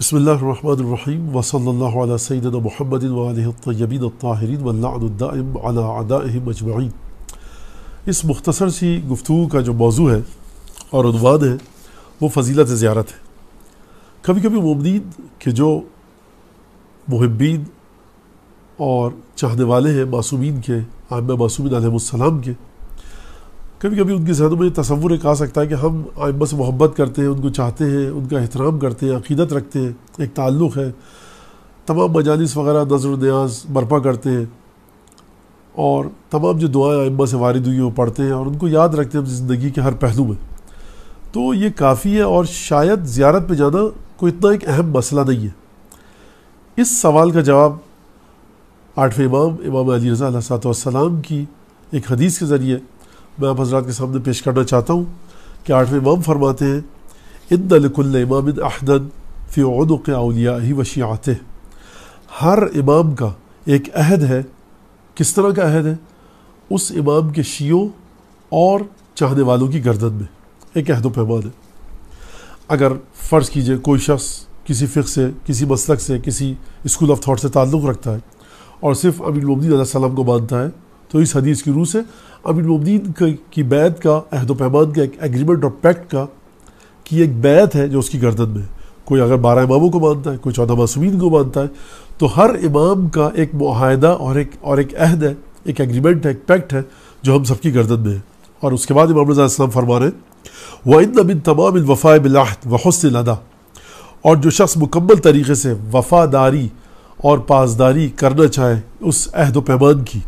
بسم الله الرحمن الرحيم وصلى الله على سيدنا محمد وآله الطيبين الطاهرين واللعن الدائم على أعدائهم أجمعين۔ اس مختصر سی گفتگو کا جو موضوع ہے اور عنوان ہے وہ فضیلت زیارت ہے۔ کبھی کبھی مومنین کہ جو محبین اور چاہنے والے ہیں معصومین کے، ائمہ معصومین علیہ السلام کے، کبھی کبھی ان کے ذہنوں میں تصور ایک آ سکتا ہے کہ ہم ائمہ سے محبت کرتے ہیں، ان کو چاہتے ہیں، ان کا احترام کرتے ہیں، عقیدت رکھتے ہیں، ایک تعلق ہے، تمام مجالس وغیرہ نظر و نیاز برپا کرتے ہیں اور تمام جو دعائیں ائمہ سے وارد ہوئی وہ پڑھتے ہیں اور ان کو یاد رکھتے ہیں زندگی کے ہر پہلو میں، تو یہ کافی ہے اور شاید زیارت پہ جانا کوئی اتنا ایک اہم مسئلہ نہیں ہے۔ اس سوال کا جواب آٹھویں امام علی رضا علیہ السلام کی ایک حدیث کے ذریعے میں آپ حضرات کے سامنے پیش کرنا چاہتا ہوں کہ آٹھویں امام فرماتے ہیں ان لکل امام عہدا فی عنق اولیائہ و شیعتہ، ہر امام کا ایک عہد ہے۔ کس طرح کا عہد ہے؟ اس امام کے شیعوں اور چاہنے والوں کی گردن میں ایک عہد و پیمان ہے۔ اگر فرض کیجئے کوئی شخص کسی فقہ سے، کسی مسلک سے، کسی اسکول آف تھاٹ سے تعلق رکھتا ہے اور صرف امیر المومنین علیہ السلام کو مانتا ہے، تو اس حدیث کی روح سے امیر المومنین کی بیعت کا، عہد و پیمان کا، ایک ایگریمنٹ اور پیکٹ کا کی ایک بیعت ہے جو اس کی گردن میں ہے۔ کوئی اگر 12 اماموں کو مانتا ہے، کوئی 14 معصومین کو مانتا ہے، تو ہر امام کا ایک معاہدہ اور ایک عہد ہے، ایک ایگریمنٹ ہے، ایک پیکٹ ہے جو ہم سب کی گردن میں ہے۔ اور اس کے بعد امام رضا علیہ السلام فرما رہے ہیں وَإِنَّ مِن تَمَامِ الْوَفَاءِ بِالْعَهْدِ وَحُسْنِ الْأَدَاءِ، اور جو شخص مکمل طریقے سے وفاداری اور پاسداری کرنا چاہے اس عہد و پیمان کی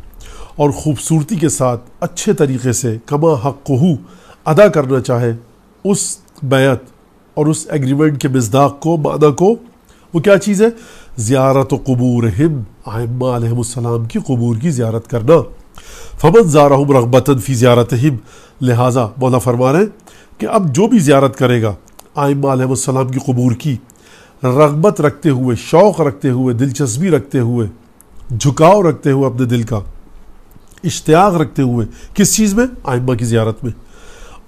اور خوبصورتی کے ساتھ اچھے طریقے سے کما حقہ ادا کرنا چاہے اس بیعت اور اس ایگریمنٹ کے مصداق کو، معنی کو، وہ کیا چیز ہے؟ زیارت قبورہم، ائمہ علیہ السلام کی قبور کی زیارت کرنا۔ فمن زارہم رغبۃ فی زیارتہم، لہٰذا مولا فرما رہے ہیں کہ اب جو بھی زیارت کرے گا ائمہ علیہ السلام کی قبور کی، رغبت رکھتے ہوئے، شوق رکھتے ہوئے، دلچسپی رکھتے ہوئے، جھکاؤ رکھتے ہوئے اپنے دل کا، اشتیاق رکھتے ہوئے، کس چیز میں؟ ائمہ کی زیارت میں۔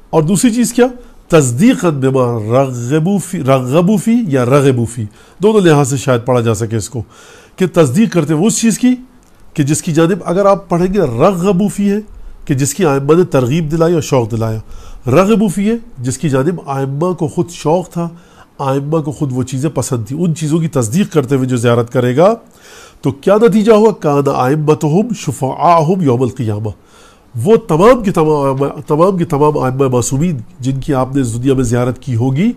اور دوسری چیز کیا؟ تصدیقاً بما رغبوا فی یا رغبوا فی، دونوں لحاظ سے شاید پڑھا جا سکے اس کو، کہ تصدیق کرتے ہوئے اس چیز کی کہ جس کی جانب، اگر آپ پڑھیں گے رغبوا فی ہے کہ جس کی ائمہ نے ترغیب دلائی اور شوق دلایا، رغبوا فی ہے جس کی جانب ائمہ کو خود شوق تھا، ائمہ کو خود وہ چیزیں پسند تھی، ان چیزوں کی تصدیق کرتے ہوئے جو زیارت کرے گا تو کیا نتیجہ ہوا؟ کان ائمتہم شفعاءہم یوم القیامہ، وہ تمام کے تمام ائمہ معصومین جن کی آپ نے اس دنیا میں زیارت کی ہوگی،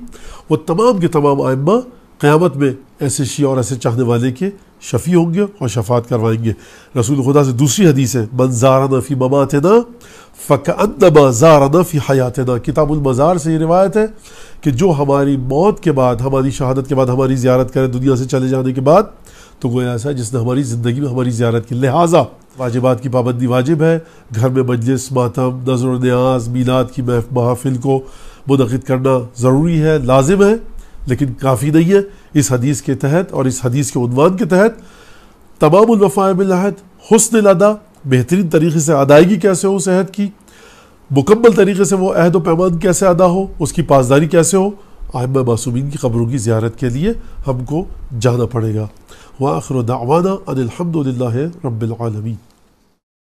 وہ تمام کے تمام ائمہ قیامت میں ایسے شیعہ اور ایسے چاہنے والے کے شفیع ہوں گے اور شفاعت کروائیں گے۔ رسول خدا سے دوسری حدیث ہے من زارنا فی مماتنا فکأنما زارنا فی حیاتنا، کتاب المزار سے یہ روایت ہے کہ جو ہماری موت کے بعد، ہماری شہادت کے بعد ہماری زیارت کرے دنیا سے چلے جانے کے بعد، تو گویا ایسا ہے جس نے ہماری زندگی میں ہماری زیارت کی۔ لہٰذا واجبات کی پابندی واجب ہے، گھر میں مجلس، ماتم، نظر و نیاز، میلاد کی محافل کو منعقد کرنا ضروری ہے، لازم ہے، لیکن کافی نہیں ہے۔ اس حدیث کے تحت اور اس حدیث کے عنوان کے تحت تمام الوفاء بالعہد، حسن الادا، بہترین طریقے سے ادائیگی کیسے ہو اس عہد کی، مکمل طریقے سے وہ عہد و پیمان کیسے ادا ہو، اس کی پاسداری کیسے ہو، ائمہ معصومین کی قبروں کی زیارت کے لیے ہم کو جانا پڑے گا۔ وآخر دعوانا ان الحمد للہ رب العالمین۔